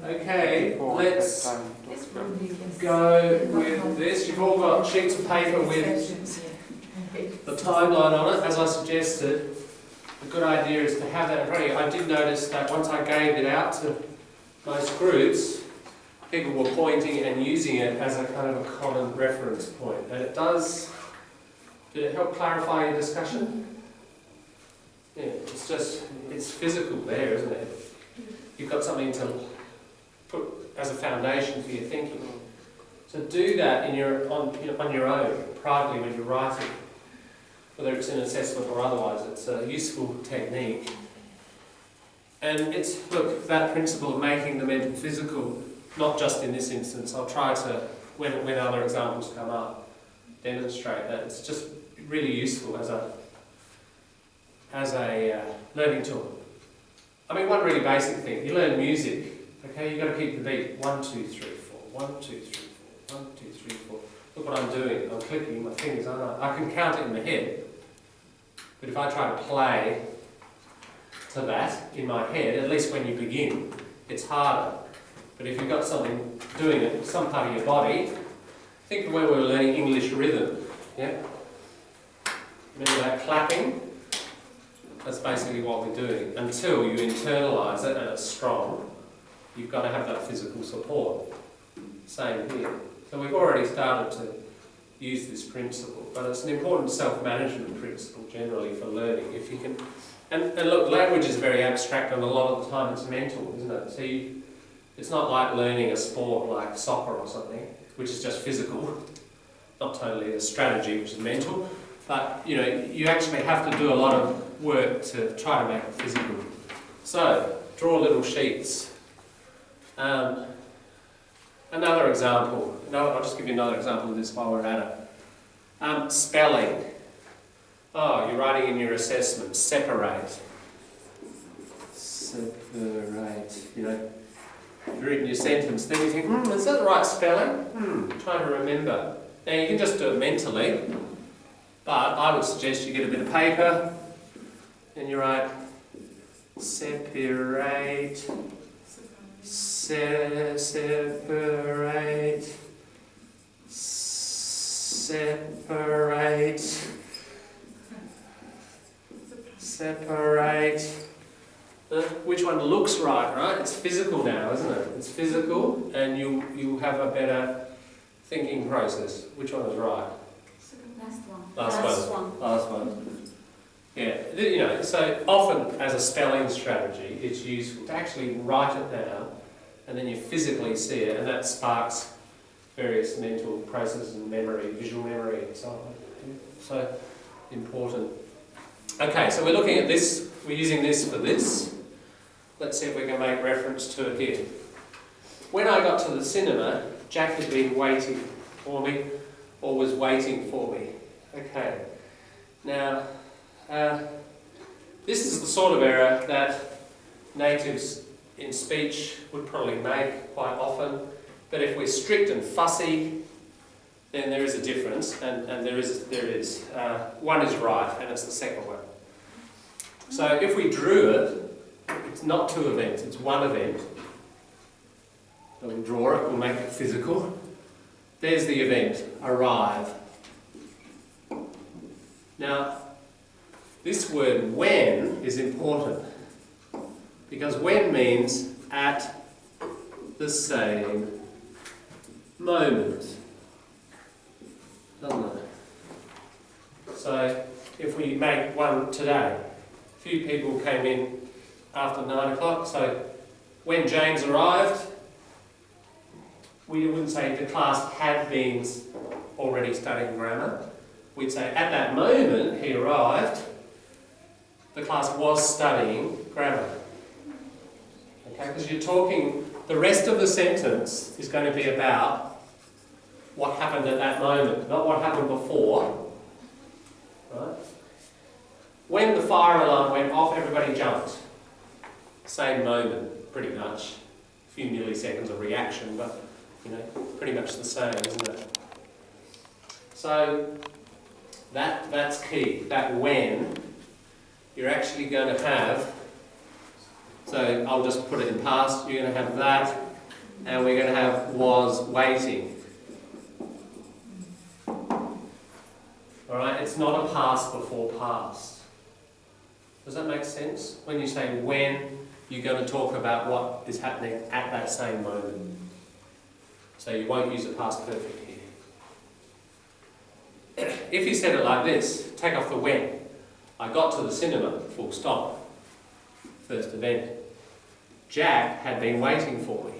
Okay, let's go with this. You've all got sheets of paper with the timeline on it. As I suggested, a good idea is to have that in front of you. I did notice that once I gave it out to most groups, people were pointing and using it as a kind of a common reference point. And it does, did it help clarify your discussion? Yeah, it's just, it's physical there, isn't it? You've got something to put as a foundation for your thinking. So do that on your own, privately when you're writing. Whether it's in assessment or otherwise, it's a useful technique. And it's, look, that principle of making the mental physical, not just in this instance, I'll try to, when other examples come up, demonstrate that. It's just really useful as a learning tool. I mean, one really basic thing, you learn music, okay, you've got to keep the beat. 1, 2, 3, 4, 1, 2, 3, 4, 1, 2, 3, 4. Look what I'm doing, I'm clicking my fingers, aren't I? I can count it in my head. But if I try to play to that in my head, at least when you begin, it's harder. But if you've got something doing it, some part of your body, think of when we were learning English rhythm, yeah? Remember that clapping? That's basically what we're doing. Until you internalise it and it's strong, you've got to have that physical support. Same here. So we've already started to use this principle, but it's an important self-management principle generally for learning. If you can, and look, language is very abstract, and a lot of the time it's mental, isn't it? So it's not like learning a sport like soccer or something, which is just physical, not totally a strategy, which is mental. But you actually have to do a lot of work to try to make it physical. So draw little sheets. Another example. I'll just give you another example of this while we're at it. Spelling. Oh, you're writing in your assessment. Separate. Separate. You've written your sentence. Then you think, is that the right spelling? Trying to remember. Now you can just do it mentally, but I would suggest you get a bit of paper and you write separate. Separate, separate. Which one looks right? It's physical now, isn't it? It's physical, and you have a better thinking process. Which one is right? Last one. Yeah, so often as a spelling strategy, it's useful to actually write it down, and then you physically see it, and that sparks various mental processes and memory, visual memory, and so on. So important. Okay, so we're looking at this. We're using this for this. Let's see if we can make reference to it here. When I got to the cinema, Jack had been waiting for me, or was waiting for me. Okay. Now, this is the sort of error that natives in speech would probably make quite often, but if we're strict and fussy, then there is a difference, and there is. One is right, and it's the second one. So if we drew it, it's not two events, it's one event. So we'll draw it, we'll make it physical. There's the event, arrive. Now, this word when is important, because when means at the same moment, doesn't it? So if we make one today, a few people came in after 9 o'clock, so when James arrived, we wouldn't say the class had been already studying grammar. We'd say at that moment he arrived, the class was studying grammar. Okay, because you're talking, the rest of the sentence is going to be about what happened at that moment, not what happened before. Right? When the fire alarm went off, everybody jumped. Same moment, pretty much. A few milliseconds of reaction, but pretty much the same, isn't it? So that's key. That when, you're actually going to have So I'll just put it in past. You're going to have that, and we're going to have was waiting. Alright, it's not a past before past. Does that make sense? When you say when, you're going to talk about what is happening at that same moment. So you won't use a past perfect here. If you said it like this, take off the when. I got to the cinema, full stop. First event. Jack had been waiting for me.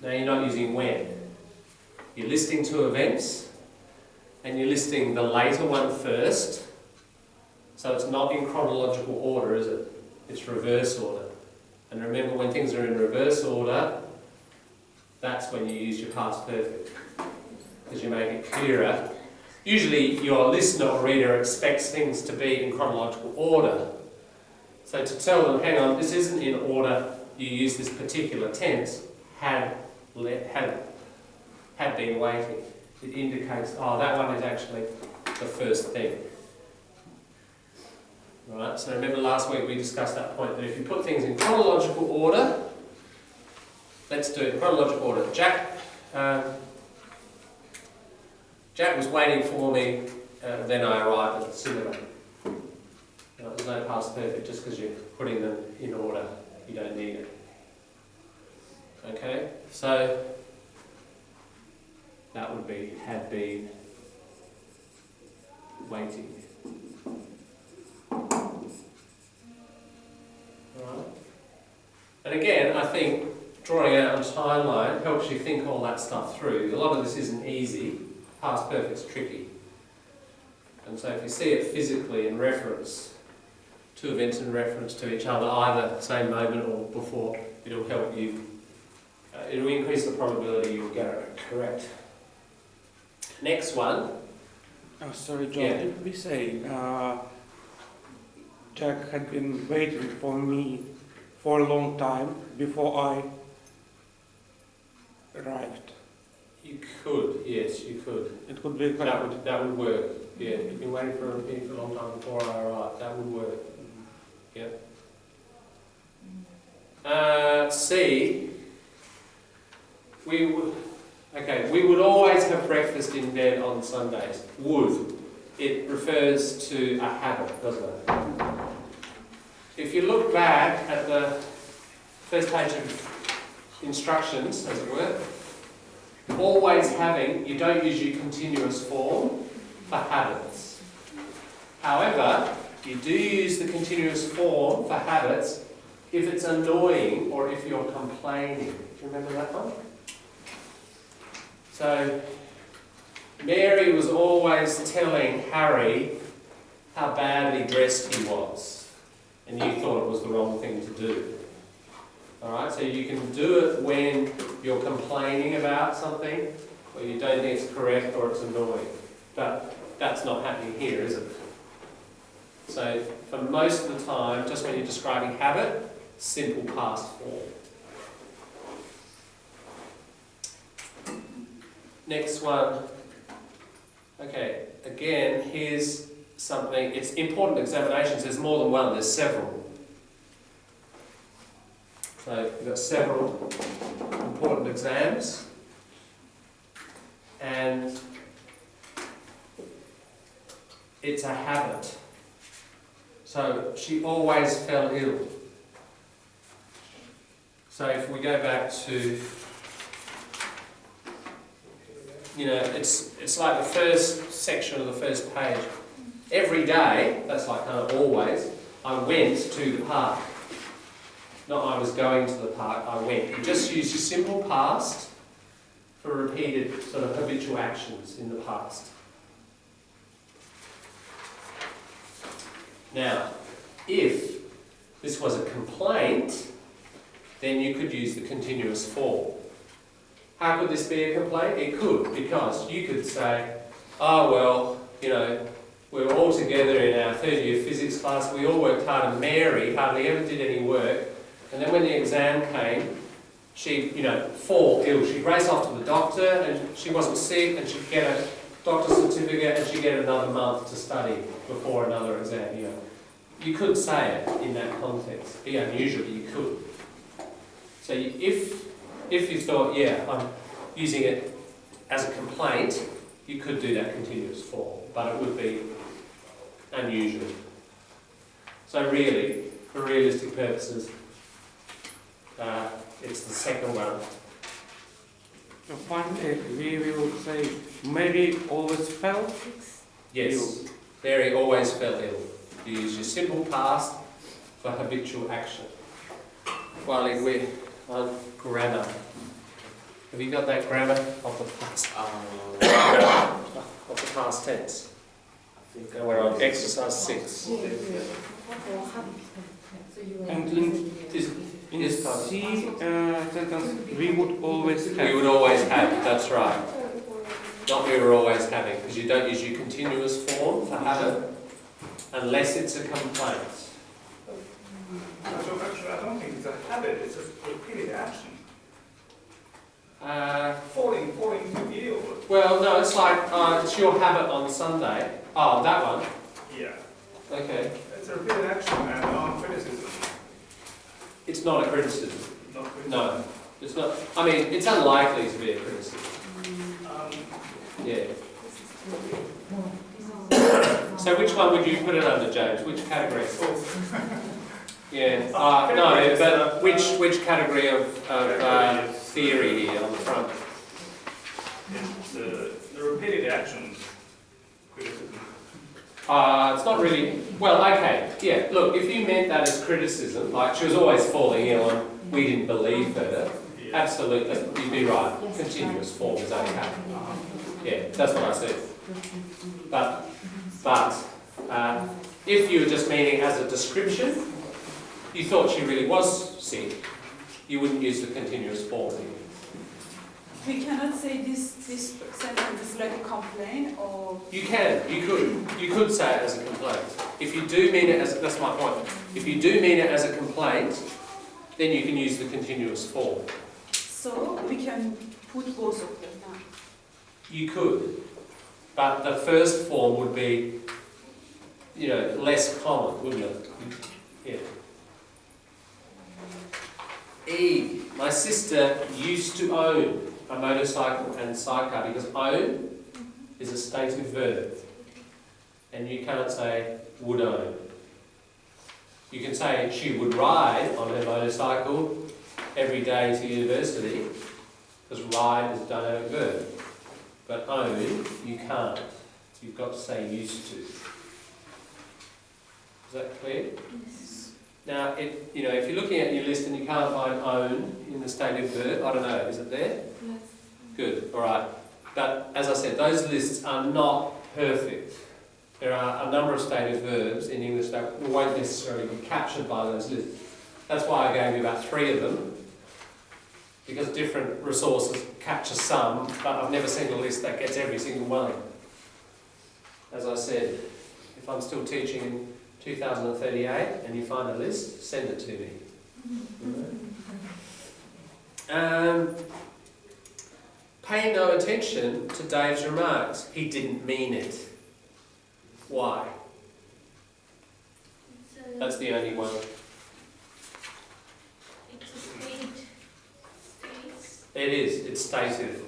Now you're not using when. You're listing two events, and you're listing the later one first. So it's not in chronological order, is it? It's reverse order. And remember, when things are in reverse order, that's when you use your past perfect, because you make it clearer. Usually your listener or reader expects things to be in chronological order. So to tell them, hang on, this isn't in order, you use this particular tense, had been waiting. It indicates, oh, that one is actually the first thing. Right, so remember last week we discussed that point, that if you put things in chronological order, let's do it in chronological order. Jack was waiting for me, then I arrived at the cinema. There's no past perfect just because you're putting them in order. You don't need it. Okay, so that would be had been waiting. Right. And again, I think drawing out a timeline helps you think all that stuff through. A lot of this isn't easy. Past perfect's tricky. And so if you see it physically in reference, two events in reference to each other, either same moment or before, it'll help you. It'll increase the probability you'll get it correct. Next one. Oh, sorry, John. Yeah. Did we say Jack had been waiting for me for a long time before I arrived? You could, yes, you could. It could be That would work. Yeah, you've been waiting for me for a long time before I arrived. That would work. Yeah. C. We would always have breakfast in bed on Sundays. Would. It refers to a habit, doesn't it? If you look back at the first page of instructions, as it were, always having, you don't use your continuous form for habits. However, you do use the continuous form for habits if it's annoying or if you're complaining. Do you remember that one? So, Mary was always telling Harry how badly dressed he was, and you thought it was the wrong thing to do. Alright, so you can do it when you're complaining about something, or you don't think it's correct or it's annoying. But that's not happening here, is it? So, for most of the time, just when you're describing habit, simple past form. Next one. Okay, again, here's something. It's important examinations. There's more than one, there's several. So you've got several important exams. And it's a habit. So she always fell ill. So if we go back to, it's like the first section of the first page. Every day, that's like kind of always, I went to the park. Not I was going to the park, I went. You just use your simple past for repeated sort of habitual actions in the past. Now, if this was a complaint, then you could use the continuous form. How could this be a complaint? It could, because you could say, oh well, we're all together in our third year physics class, we all worked hard, and Mary hardly ever did any work, and then when the exam came, she'd, fall ill. She'd race off to the doctor, and she wasn't sick, and she'd get a doctor's certificate, and she'd get another month to study before another exam, you could say it in that context. Be unusual, but you could. So if you thought, yeah, I'm using it as a complaint, you could do that continuous form, but it would be unusual. So really, for realistic purposes, it's the second one. So finally, we will say Mary always felt. Yes, Mary always fell ill. You use your simple past for habitual action. While we're on grammar. Have you got that grammar of the past? Of the past tense? And we're on exercise 6. And in C sentence, we would always have. We would always have, that's right. Not we were always having, because you don't use your continuous form for habit unless it's a complaint. Actually, I don't think it's a habit, it's a repeated action. Uh, Falling to yield. well, no, it's like it's your habit on Sunday. Oh, that one. Yeah. Okay. It's a repeated action and non-criticism. It's not a criticism. Not criticism. No, it's not. I mean, it's unlikely to be a criticism. Yeah. So which one would you put it under, James? Which category? Yeah. No, but which category of theory here on the front? It's the repeated actions. Criticism. It's not really. Well, okay. Yeah. Look, if you meant that as criticism, like she was always falling ill and we didn't believe her, Yeah. absolutely, you'd be right. Continuous form is okay. Yeah, that's what I said. But if you were just meaning as a description, you thought she really was sick, you wouldn't use the continuous form. We cannot say this sentence is like a complaint or... You can, you could say it as a complaint. If you do mean it as, that's my point, if you do mean it as a complaint, then you can use the continuous form. So we can put both of them now. You could, but the first form would be, less common, wouldn't it? Yeah. E. My sister used to own a motorcycle and sidecar, because own is a stative verb, and you can't say would own. You can say she would ride on her motorcycle every day to university, because ride is a dynamic verb. But own, you can't. You've got to say used to. Is that clear? Yes. Now, if you're looking at your list and you can't find own in the stative verb, I don't know, is it there? Yes. Good, all right. But as I said, those lists are not perfect. There are a number of stative verbs in English that won't necessarily be captured by those lists. That's why I gave you about 3 of them, because different resources capture some, but I've never seen a list that gets every single one. As I said, if I'm still teaching in 2038 and you find a list, send it to me. Pay no attention to Dave's remarks. He didn't mean it. Why? That's the only one. It's a state. It is. It's stated.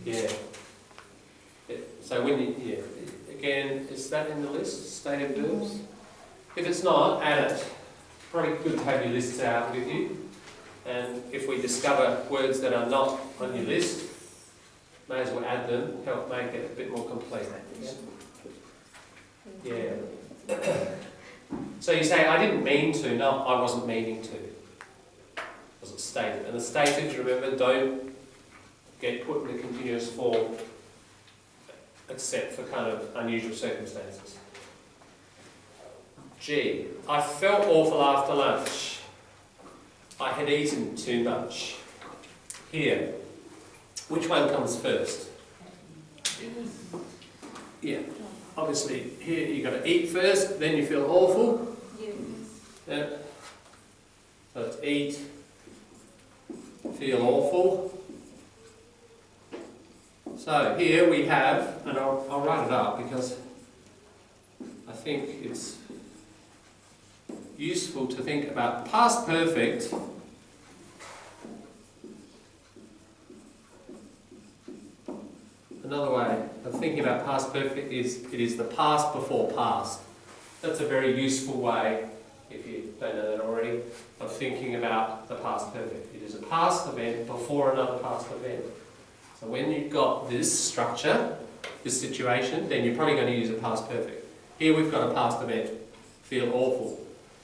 Yeah. So when again, is that in the list? Stated verbs? If it's not, add it. Probably good to have your lists out with you. And if we discover words that are not on your list, may as well add them, help make it a bit more complete. Yeah. So you say, I didn't mean to. No, I wasn't meaning to. Was it stated? And the stated, remember, don't get put in the continuous form except for kind of unusual circumstances. G. I felt awful after lunch. I had eaten too much. Here. Which one comes first? Yeah. Obviously, here you've got to eat first, then you feel awful. Yes. Yeah. So it's eat, feel awful. So here we have, and I'll write it up because I think it's useful to think about past perfect another way of thinking about past perfect is it is the past before past. That's a very useful way, if you don't know that already, of thinking about the past perfect. It is a past event before another past event. So when you've got this structure, this situation, then you're probably going to use a past perfect. Here we've got a past event, feel awful.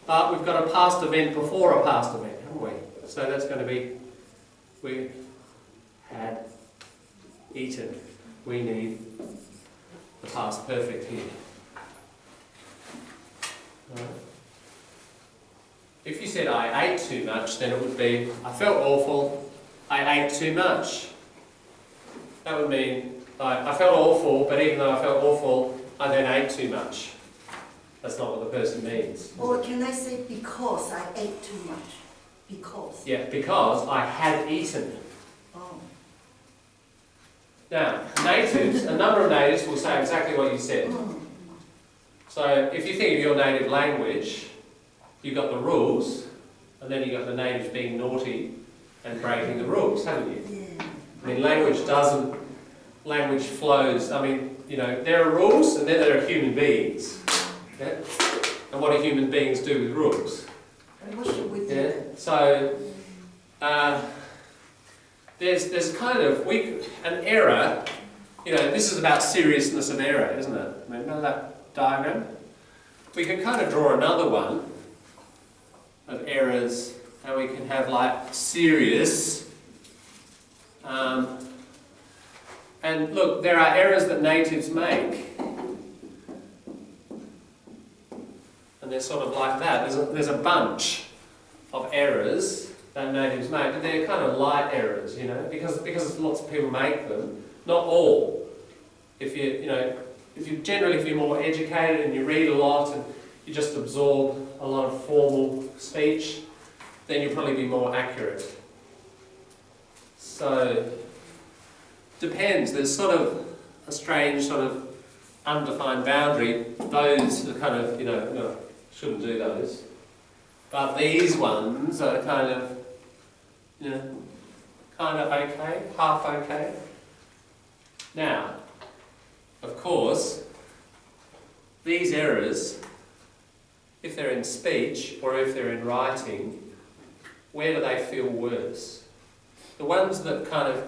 But we've got a past event before a past event, haven't we? So that's going to be, we had eaten. We need the past perfect here. Right. If you said I ate too much, then it would be I felt awful, I ate too much. That would mean I felt awful, but even though I felt awful, I then ate too much. That's not what the person means. Or can I say because I ate too much? Because. Yeah, because I had eaten. Oh. Now, natives, a number of natives will say exactly what you said. Mm. So if you think of your native language, you've got the rules, and then you've got the natives being naughty and breaking the rules, haven't you? Yeah. I mean, language flows. I mean, you know, there are rules and then there are human beings. Yeah? And what do human beings do with rules? And what should we do? Yeah? So, there's kind of, an error, you know, this is about seriousness of error, isn't it? Remember that diagram? We could kind of draw another one of errors, and we can have like serious. And look, there are errors that natives make. And they're sort of like that. There's a bunch of errors that natives make, but they're kind of light errors, you know, because lots of people make them. Not all. If you're more educated and you read a lot and you just absorb a lot of formal speech, then you'll probably be more accurate. So, depends. There's sort of a strange sort of undefined boundary. Those are kind of, no, shouldn't do those. But these ones are kind of, okay, half okay. Now, of course, these errors, if they're in speech or if they're in writing, where do they feel worse? The ones that kind of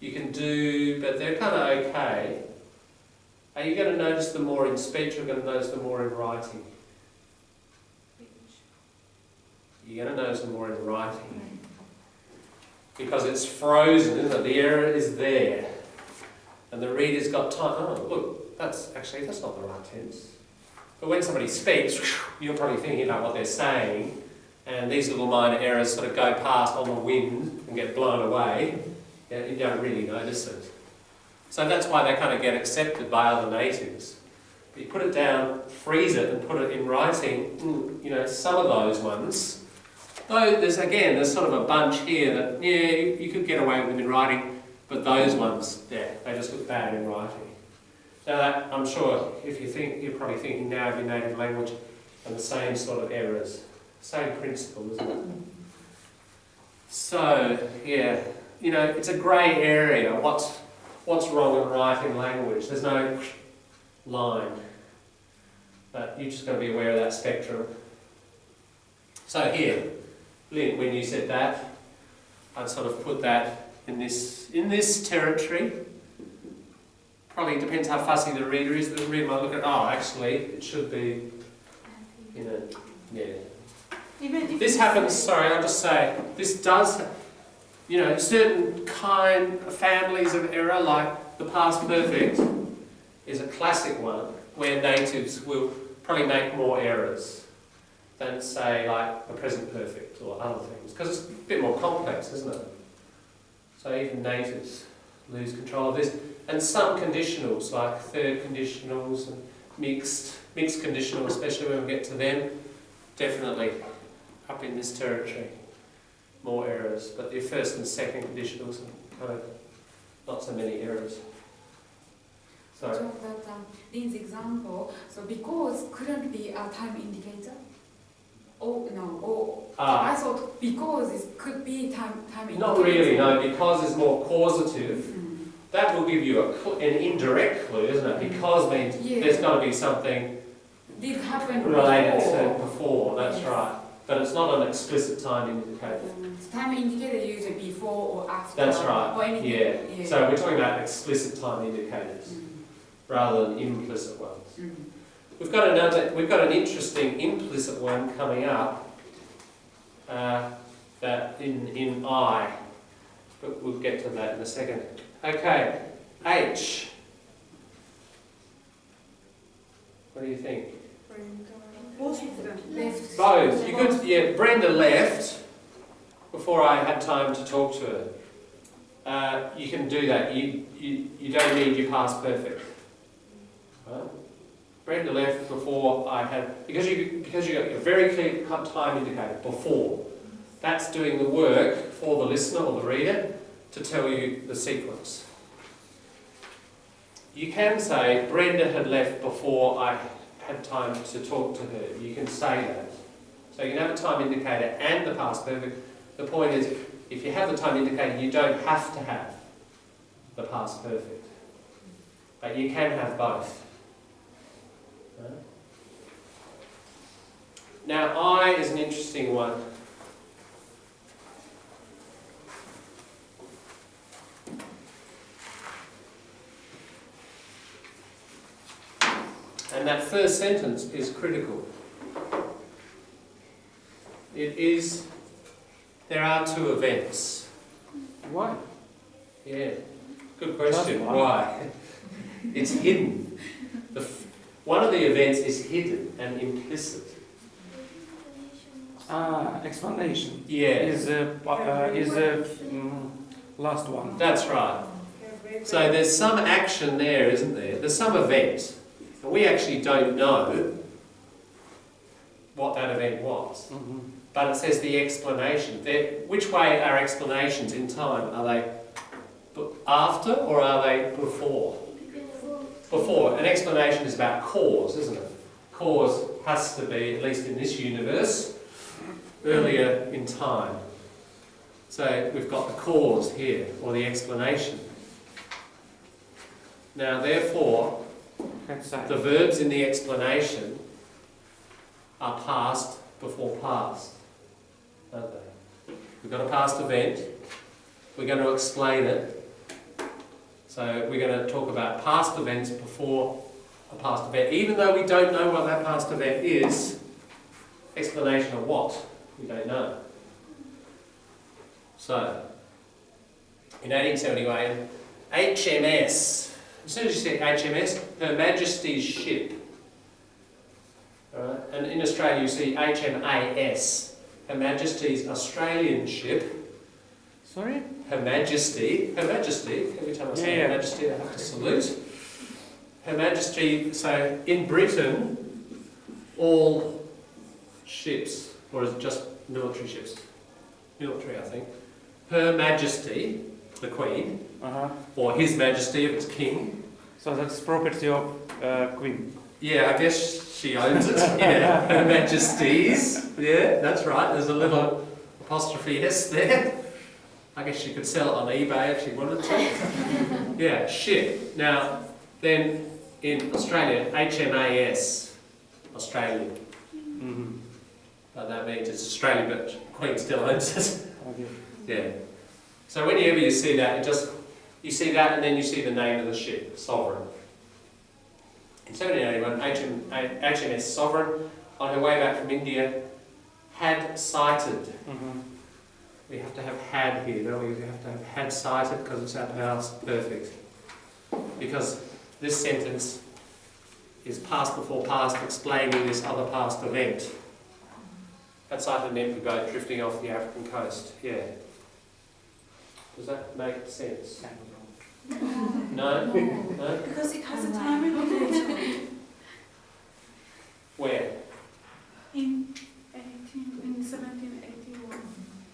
you can do, but they're kind of okay, are you going to notice them more in speech or going to notice them more in writing? You're going to notice them more in writing. Because it's frozen, isn't it? The error is there. And the reader's got time. Oh, look, that's not the right tense. But when somebody speaks, you're probably thinking about what they're saying, and these little minor errors sort of go past on the wind and get blown away. You don't really notice it. So that's why they kind of get accepted by other natives. But you put it down, freeze it, and put it in writing, some of those ones, though there's sort of a bunch here that, you could get away with them in writing, but those ones, they just look bad in writing. Now that, I'm sure, if you think, you're probably thinking now of your native language and the same sort of errors. Same principle, isn't it? So, it's a grey area. What's wrong with writing language? There's no line. But you've just got to be aware of that spectrum. So here, Lynn, when you said that, I'd sort of put that in this territory. Probably depends how fussy the reader is. The reader might look at, actually, it should be, This happens, I'll just say, this does, certain families of error, like the past perfect, is a classic one, where natives will probably make more errors than, say, like the present perfect or other things, because it's a bit more complex, isn't it? So even natives lose control of this. And some conditionals, like third conditionals and mixed conditionals, especially when we get to them, definitely up in this territory, more errors. But your first and second conditionals are kind of not so many errors. Sorry. So that Lynn's example, so because couldn't be a time indicator? Oh no. Oh, Ah. I thought because it could be time Not indicator. really, no, because is more causative. Mm. That will give you an indirect clue, isn't it? Because means Yeah. there's got to be something Did happen related before. to before, that's Yes. right. But it's not an explicit time indicator. Time indicator usually before or after. That's right, Or anything. yeah. So we're talking about explicit time indicators rather than implicit ones. Mm. We've got an interesting implicit one coming up, that in I, but we'll get to that in a second. Okay, H. What do you think? Both of them. Left. Both. You could, yeah. Brenda left before I had time to talk to her. You can do that. You don't need your past perfect. Right? Brenda left before I had, because you got a very clear time indicator before. That's doing the work for the listener or the reader to tell you the sequence. You can say Brenda had left before I had time to talk to her. You can say that. So you can have a time indicator and the past perfect. The point is, if you have the time indicator, you don't have to have the past perfect. But you can have both. Right? Now, I is an interesting one. And that first sentence is critical. It is, there are two events. Why? Yeah, good question. Just one. Why? It's hidden. One of the events is hidden and implicit. Explanation. Yeah, Is last one. that's right. So there's some action there, isn't there? There's some event. And we actually don't know what that event was. Mm-hmm. But it says the explanation. Which way are explanations in time? Are they after or are they before? Before. An explanation is about cause, isn't it? Cause has to be, at least in this universe, earlier in time. So we've got the cause here, or the explanation. Now, therefore, the verbs in the explanation are past before past, aren't they? We've got a past event, we're going to explain it. So we're going to talk about past events before a past event. Even though we don't know what that past event is, explanation of what? We don't know. So, in 1871, HMS. As soon as you say HMS, Her Majesty's Ship. Alright? And in Australia you see HMAS, Her Majesty's Australian Ship. Sorry? Her Majesty, every time I say Her Majesty I have to salute. Her Majesty, so in Britain, all ships, or is it just military ships? Military, I think. Her Majesty, the Queen, or His Majesty if it's King. So that's property of Queen. Yeah, I guess she owns it. Yeah, Her Majesty's. Yeah, that's right. There's a little apostrophe S there. I guess she could sell it on eBay if she wanted to. Yeah, ship. Now, then in Australia, HMAS, Australian. Mm-hmm. That means it's Australian, but Queen still owns it. Okay. Yeah. So whenever you see that, you see that and then you see the name of the ship, Sovereign. In 1781, HMS Sovereign, on her way back from India, had sighted. Mm-hmm. We have to have had here, don't we? We have to have had sighted because it's our past perfect. Because this sentence is past before past explaining this other past event. Had sighted an empty boat drifting off the African coast. Yeah. Does that make sense? No? No? Because it has a time indicator Where? in 1781.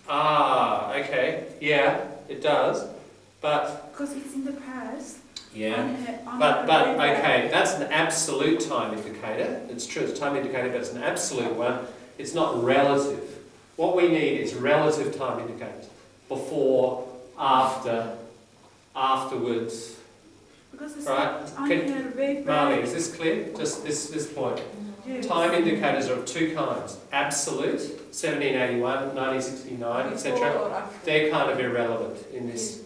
Ah, okay. Yeah, it does. But, Because it's in the past. yeah. On But her way okay, that's an absolute time indicator. It's true, it's a time indicator, but it's an absolute one. It's not relative. What we need is relative time indicators. Before, after, afterwards. Because it's Right. on here way Marley, back. is this clear? Just this point. Yes. Time indicators are of two kinds. Absolute, 1781, 1969, etc. Before or after. They're kind of irrelevant in this.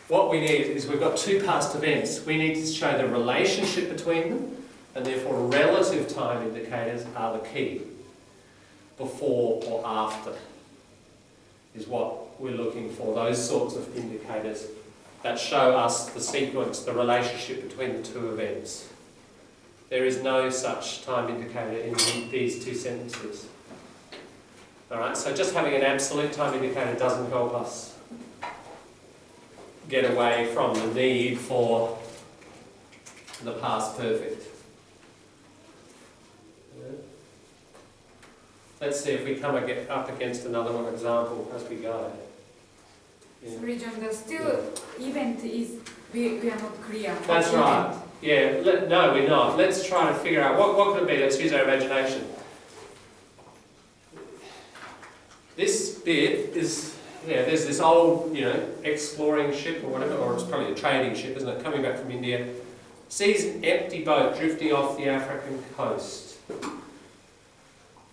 What we need is we've got two past events. We need to show the relationship between them, and therefore relative time indicators are the key. Before or after is what we're looking for, those sorts of indicators that show us the sequence, the relationship between the two events. There is no such time indicator in these two sentences. Alright, so just having an absolute time indicator doesn't help us get away from the need for the past perfect. Yeah. Let's see if we come up against another one example as we go. Yeah. Sorry, John, the still event is, we are not clear. That's What right. event? Yeah, no, we're not. Let's try to figure out what could it be. Let's use our imagination. This bit is, there's this old, exploring ship or whatever, or it's probably a trading ship, isn't it? Coming back from India, sees an empty boat drifting off the African coast.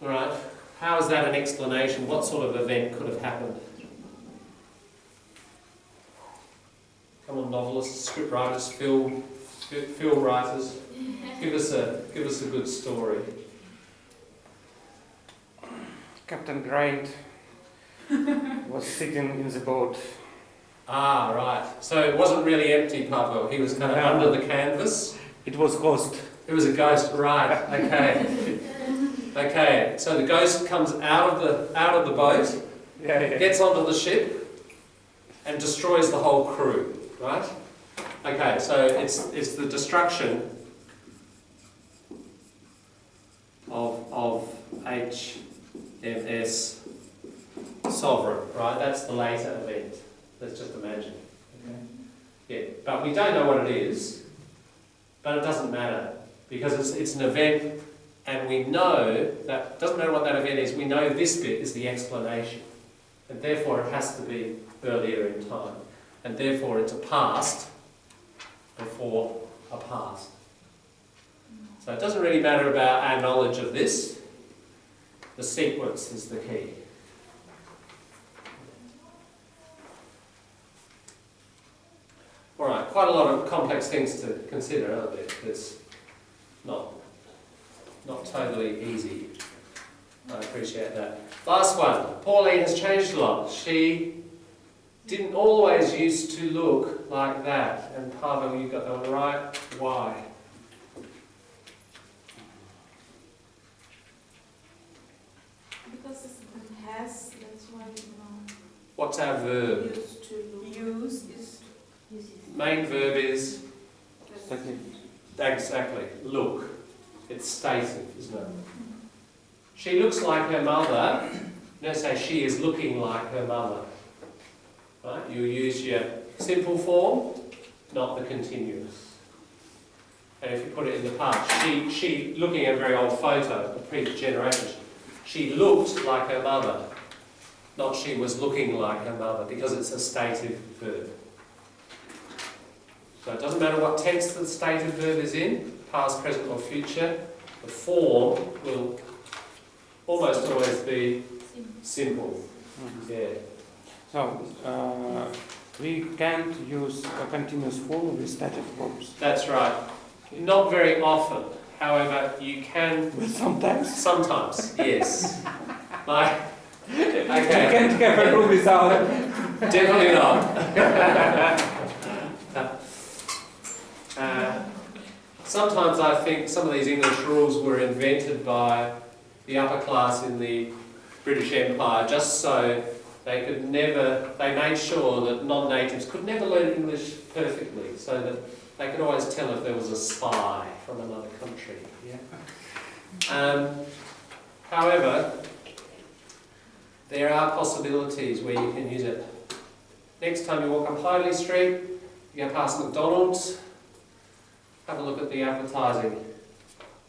All right. How is that an explanation? What sort of event could have happened? Come on, novelists, script writers, film writers, give us a good story. Captain Grant was sitting in the boat. Ah, right. So it wasn't really empty, Pavel. He was kind of under the canvas. It was ghost. It was a ghost, right? Okay. Okay. So the ghost comes out of the boat, Yeah. gets onto the ship, and destroys the whole crew. Right? Okay. So it's the destruction of HMS Sovereign. Right? That's the later event. Let's just imagine. Okay. Yeah. But we don't know what it is. But it doesn't matter because it's an event. And we know that, doesn't matter what that event is, we know this bit is the explanation. And therefore it has to be earlier in time. And therefore it's a past before a past. So it doesn't really matter about our knowledge of this. The sequence is the key. Alright, quite a lot of complex things to consider, aren't there? It's not totally easy. I appreciate that. Last one. Pauline has changed a lot. She didn't always used to look like that. And Pavel, you got that one right. Why? Because it's the has, that's why What's our verb? used to use is Main verb is Stative. exactly look. It's stative, isn't it? She looks like her mother. You don't say she is looking like her mother. Right? You use your simple form, not the continuous. And if you put it in the past, she looking at a very old photo, a previous generation, she looked like her mother, not she was looking like her mother, because it's a stative verb. So it doesn't matter what tense the stative verb is in, past, present or future, the form will almost always be simple. Yeah. So, we can't use a continuous form with static verbs. That's right. Not very often. However, you can But sometimes. sometimes, yes. Like, You okay, can't have a room without. definitely not. Sometimes I think some of these English rules were invented by the upper class in the British Empire just so they made sure that non-natives could never learn English perfectly, so that they could always tell if there was a spy from another country. Yeah? However, there are possibilities where you can use it. Next time you walk up Hindley Street, you go past McDonald's, have a look at the advertising.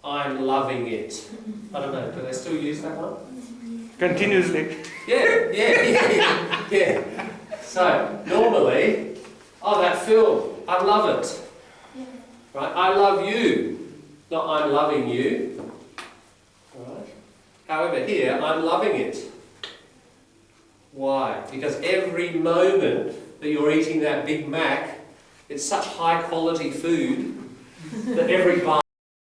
I'm loving it. I don't know, do they still use that one? Continuously. Yeah. So, normally, oh, that film, I love it. Right? I love you, not I'm loving you. Right? However, here, I'm loving it. Why? Because every moment that you're eating that Big Mac, it's such high quality food that every bite